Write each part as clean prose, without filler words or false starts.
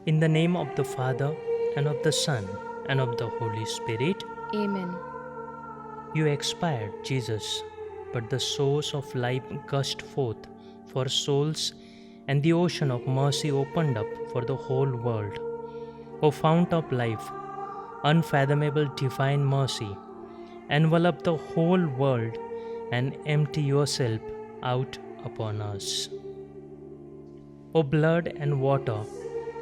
In the name of the Father, and of the Son, and of the Holy Spirit. Amen. You expired, Jesus, but the source of life gushed forth for souls, and the ocean of mercy opened up for the whole world. O fount of life, unfathomable divine mercy, envelop the whole world and empty yourself out upon us. O blood and water,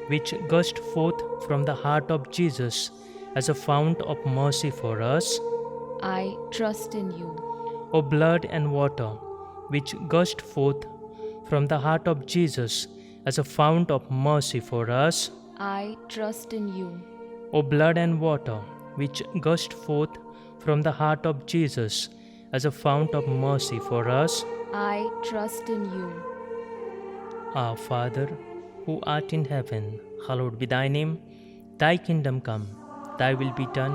which gushed forth from the heart of Jesus as a fount of mercy for us, I trust in you. O blood and water, which gushed forth from the heart of Jesus as a fount of mercy for us, I trust in you. O blood and water, which gushed forth from the heart of Jesus as a fount of mercy for us, I trust in you. Our Father, who art in heaven, hallowed be thy name. Thy kingdom come, thy will be done,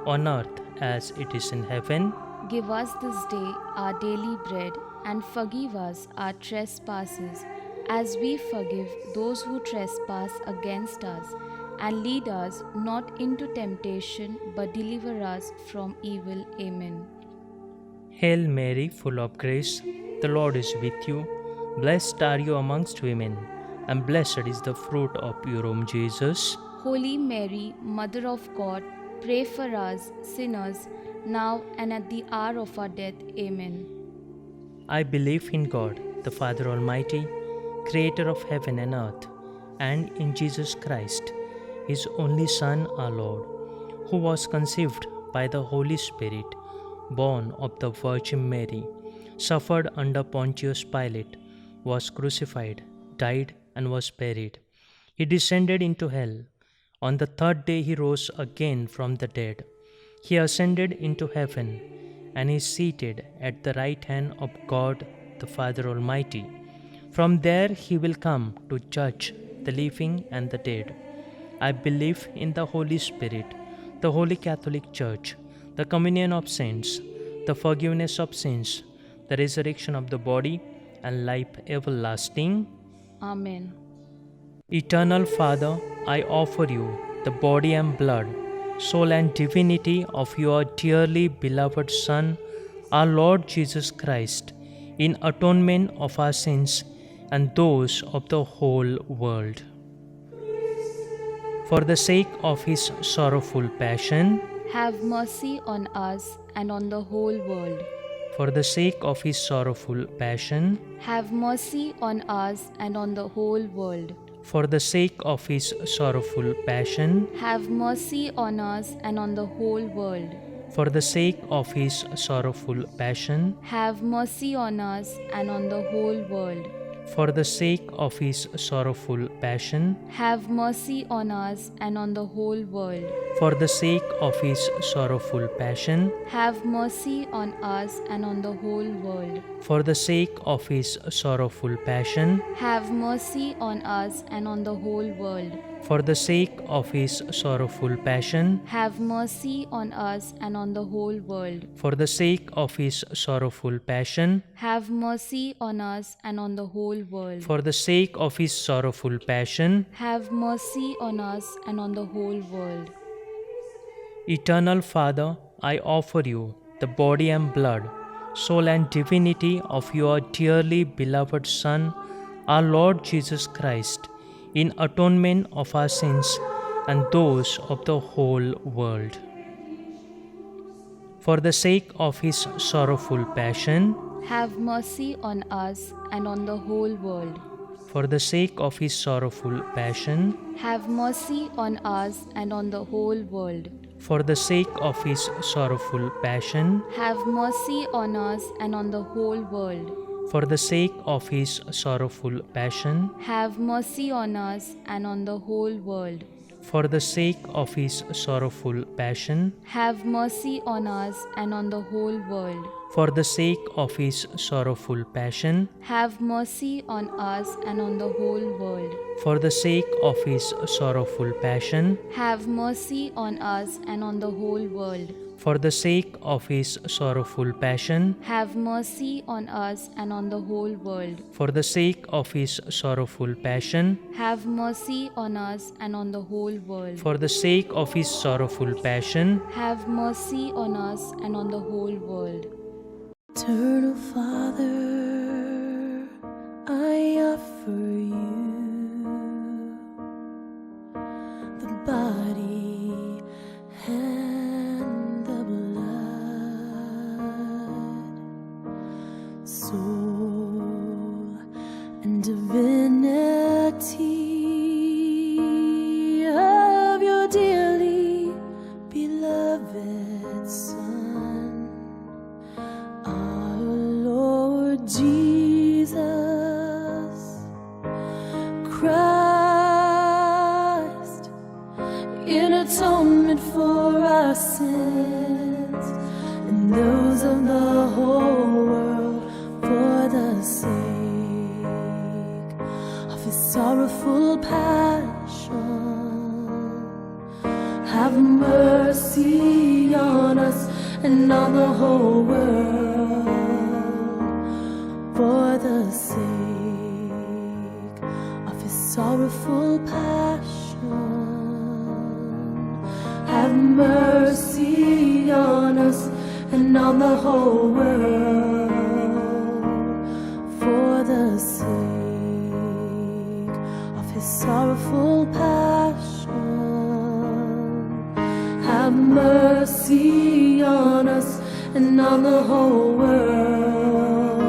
on earth as it is in heaven. Give us this day our daily bread, and forgive us our trespasses, as we forgive those who trespass against us. And lead us not into temptation, but deliver us from evil. Amen. Hail Mary, full of grace, the Lord is with you. Blessed are you amongst women, and blessed is the fruit of your womb, Jesus. Holy Mary, Mother of God, pray for us sinners, now and at the hour of our death. Amen. I believe in God, the Father Almighty, creator of heaven and earth, and in Jesus Christ, his only Son, our Lord, who was conceived by the Holy Spirit, born of the Virgin Mary, suffered under Pontius Pilate, was crucified, died, and was buried. He descended into hell. On the third day he rose again from the dead. He ascended into heaven and is seated at the right hand of God the Father Almighty. From there he will come to judge the living and the dead. I believe in the Holy Spirit, the Holy Catholic Church, the communion of saints, the forgiveness of sins, the resurrection of the body, and life everlasting. Amen. Eternal Father, I offer you the body and blood, soul and divinity of your dearly beloved Son, our Lord Jesus Christ, in atonement of our sins and those of the whole world. For the sake of his sorrowful passion, Have mercy on us and on the whole world. for the sake of his sorrowful passion, Have mercy on us and on the whole world. for the sake of his sorrowful passion, Have mercy on us and on the whole world. for the sake of his sorrowful passion, Have mercy on us and on the whole world. for the sake of his sorrowful passion, Have mercy on us and on the whole world. for the sake of his sorrowful passion, Have mercy on us and on the whole world. for the sake of his sorrowful passion, Have mercy on us and on the whole world. for the sake of his sorrowful passion, Have mercy on us and on the whole world. for the sake of his sorrowful passion, Have mercy on us and on the whole world. for the sake of his sorrowful passion, Have mercy on us and on the whole world. Eternal Father, I offer you the body and blood, soul and divinity of your dearly beloved Son, our Lord Jesus Christ, in atonement of our sins and those of the whole world. For the sake of his sorrowful passion, Have mercy on us and on the whole world. for the sake of his sorrowful passion, Have mercy on us and on the whole world. for the sake of his sorrowful passion, Have mercy on us and on the whole world. for the sake of his sorrowful passion, Have mercy on us and on the whole world. for the sake of his sorrowful passion, Have mercy on us and on the whole world. for the sake of his sorrowful passion, Have mercy on us and on the whole world. for the sake of his sorrowful passion, Have mercy on us and on the whole world. For the sake of his sorrowful passion, have mercy on us and on the whole world. for the sake of his sorrowful passion, Have mercy on us and on the whole world. for the sake of his sorrowful passion, Have mercy on us and on the whole world. Eternal Father, I offer you the body and the blood, soul and divinity of your dearly beloved Son, our Lord Jesus Christ, in atonement for our sins and those of the whole world, for the sake of his sorrowful passion. Have mercy on us and on the whole world, for the sake of his sorrowful passion. Have mercy on us and on the whole world, for the sake of his sorrowful passion. Have mercy on us and on the whole world,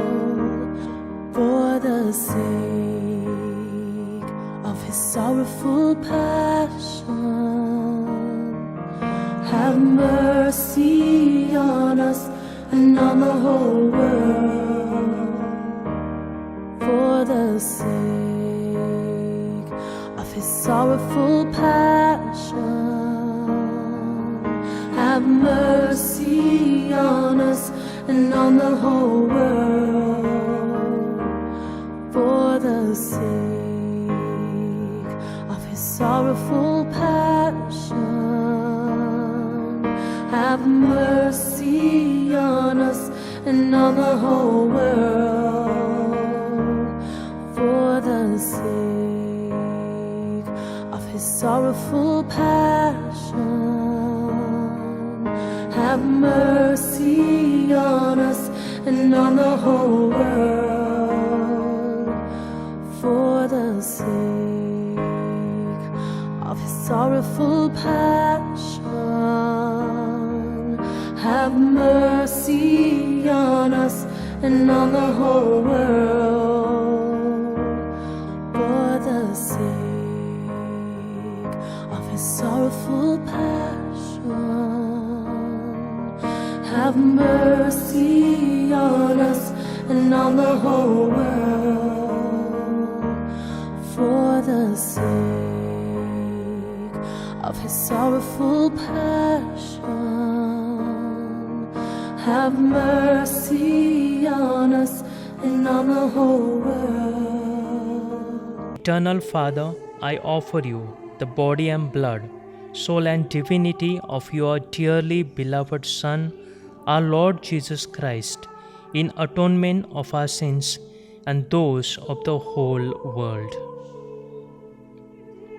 for the sake of his sorrowful passion. Have mercy on us and on the whole world, for the sake of his sorrowful passion. Have mercy on us and on the whole world, for the sake of his sorrowful passion. Have mercy on us and on the whole world, for the sake of his sorrowful passion. Have mercy on us and on the whole world, for the sake of his sorrowful passion. Have mercy on us and on the whole world, for the sake of his sorrowful passion. Have mercy on us and on the whole world, for the sake of his sorrowful passion. Have mercy on us and on the whole world. Eternal Father, I offer you the body and blood, soul and divinity of your dearly beloved Son, our Lord Jesus Christ, in atonement of our sins and those of the whole world.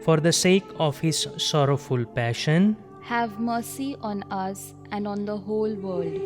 For the sake of his sorrowful passion, Have mercy on us and on the whole world.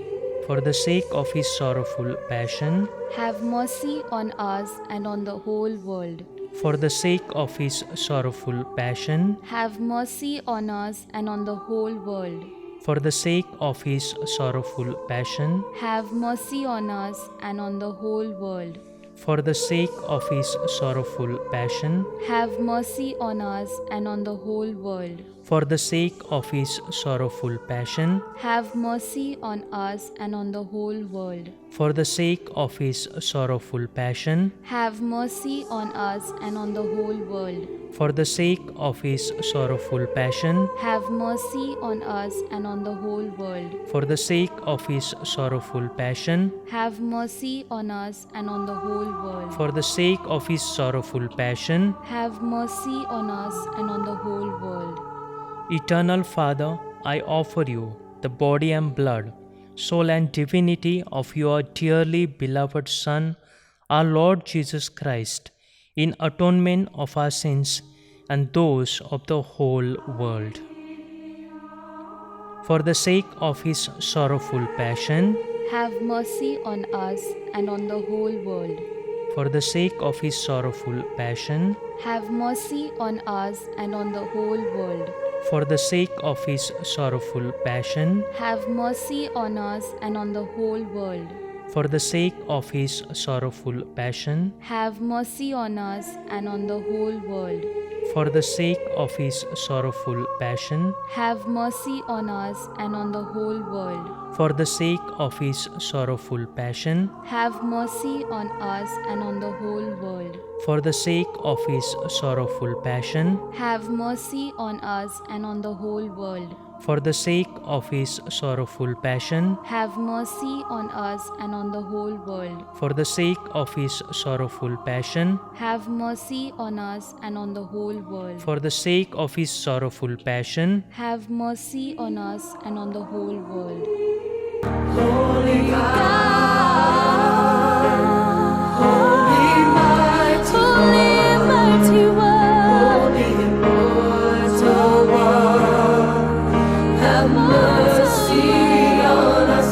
for the sake of his sorrowful passion, Have mercy on us and on the whole world. for the sake of his sorrowful passion, Have mercy on us and on the whole world. for the sake of his sorrowful passion, Have mercy on us and on the whole world. for the sake of his sorrowful passion, Have mercy on us and on the whole world. for the sake of his sorrowful passion, Have mercy on us and on the whole world. for the sake of his sorrowful passion, Have mercy on us and on the whole world. for the sake of his sorrowful passion, Have mercy on us and on the whole world. for the sake of his sorrowful passion, Have mercy on us and on the whole world. for the sake of his sorrowful passion, Have mercy on us and on the whole world. Eternal Father, I offer you the body and blood, soul and divinity of your dearly beloved Son, our Lord Jesus Christ, in atonement of our sins and those of the whole world. For the sake of his sorrowful passion, have mercy on us and on the whole world. for the sake of his sorrowful passion, Have mercy on us and on the whole world. for the sake of his sorrowful passion, Have mercy on us and on the whole world. for the sake of his sorrowful passion, Have mercy on us and on the whole world. for the sake of his sorrowful passion, Have mercy on us and on the whole world. for the sake of his sorrowful passion, Have mercy on us and on the whole world. for the sake of his sorrowful passion, Have mercy on us and on the whole world. for the sake of his sorrowful passion, Have mercy on us and on the whole world. for the sake of his sorrowful passion, Have mercy on us and on the whole world. for the sake of his sorrowful passion, Have mercy on us and on the whole world. Holy God, Holy mighty one, Holy immortal one, have mercy on us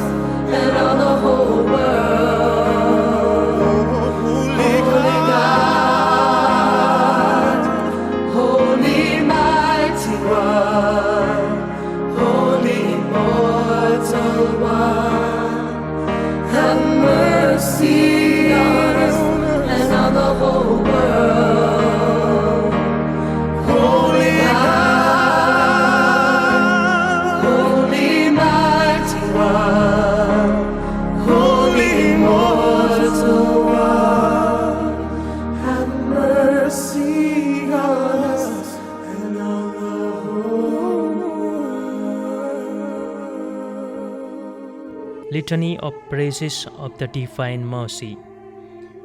and on the whole world. Holy God, Holy mighty one, Holy immortal one, have mercy on us and on the whole world. Holy God, Holy mighty one, Holy immortal one, have mercy on us and on the whole world. Litany of Praises of the Divine Mercy.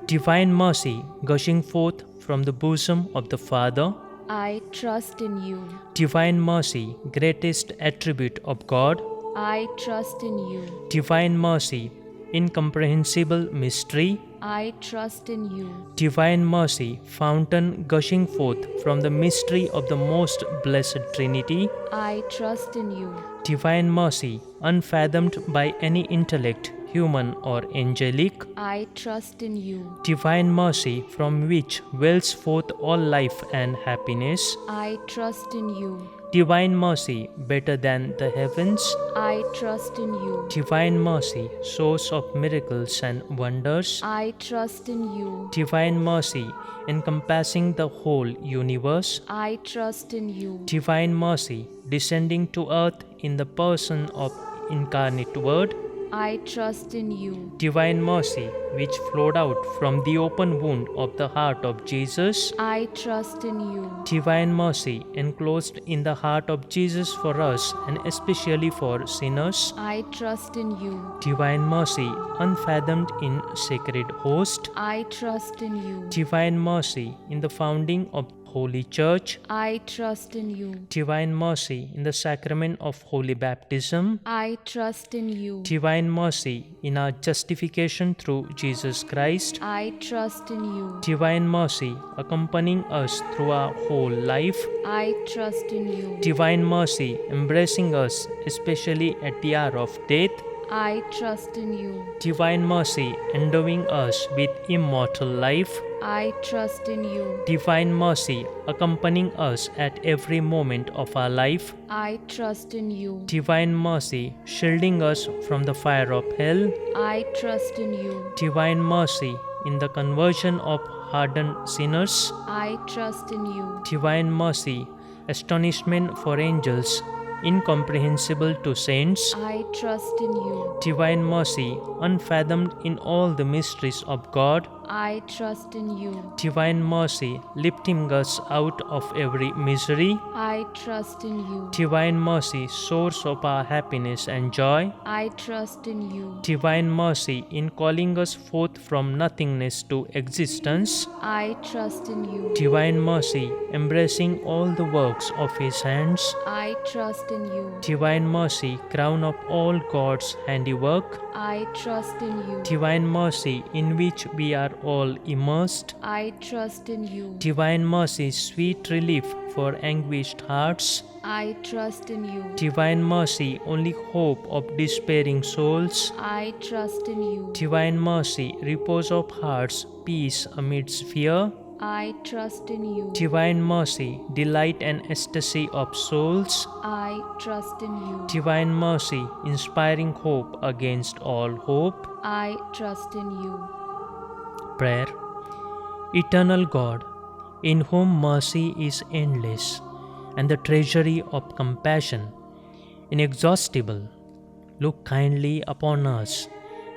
Divine mercy gushing forth from the bosom of the Father, I trust in you. divine mercy, greatest attribute of God, I trust in you. divine mercy, incomprehensible mystery, I trust in you. divine mercy, fountain gushing forth from the mystery of the most blessed Trinity, I trust in you. divine mercy, unfathomed by any intellect, human or angelic, I trust in you. divine mercy from which wells forth all life and happiness, I trust in you. divine mercy better than the heavens, I trust in you. divine mercy, source of miracles and wonders, I trust in you. divine mercy encompassing the whole universe, I trust in you. divine mercy descending to earth in the person of incarnate Word, I trust in you. divine mercy which flowed out from the open wound of the heart of Jesus, I trust in you. divine mercy enclosed in the heart of Jesus for us and especially for sinners, I trust in you. divine mercy unfathomed in sacred host, I trust in you. divine mercy in the founding of Holy Church, I trust in you. divine mercy in the sacrament of Holy Baptism, I trust in you. divine mercy in our justification through Jesus Christ, I trust in you. divine mercy accompanying us through our whole life, I trust in you. divine mercy embracing us especially at the hour of death, I trust in you. divine mercy endowing us with immortal life, I trust in you. divine mercy accompanying us at every moment of our life, I trust in you. divine mercy shielding us from the fire of hell, I trust in you. divine mercy in the conversion of hardened sinners, I trust in you. divine mercy, astonishment for angels, incomprehensible to saints, I trust in you. divine mercy unfathomed in all the mysteries of God, I trust in you. Divine mercy, lifting us out of every misery. I trust in you. Divine mercy, source of our happiness and joy. I trust in you. Divine mercy, in calling us forth from nothingness to existence. I trust in you. Divine mercy, embracing all the works of His hands. I trust in you. Divine mercy, crown of all God's handiwork. I trust in you. Divine mercy, in which we are all immersed. I trust in you. Divine mercy, sweet relief for anguished hearts. I trust in you. Divine mercy, only hope of despairing souls. I trust in you. Divine mercy, repose of hearts, peace amidst fear. I trust in you. Divine mercy, delight and ecstasy of souls. I trust in you. Divine mercy, inspiring hope against all hope. I trust in you. Prayer. Eternal God, in whom mercy is endless and the treasury of compassion inexhaustible, look kindly upon us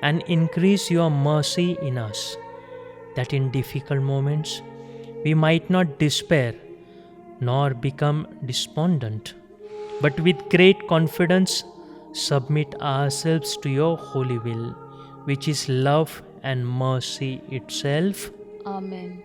and increase your mercy in us, that in difficult moments we might not despair nor become despondent, but with great confidence submit ourselves to your holy will, which is love and mercy itself. Amen.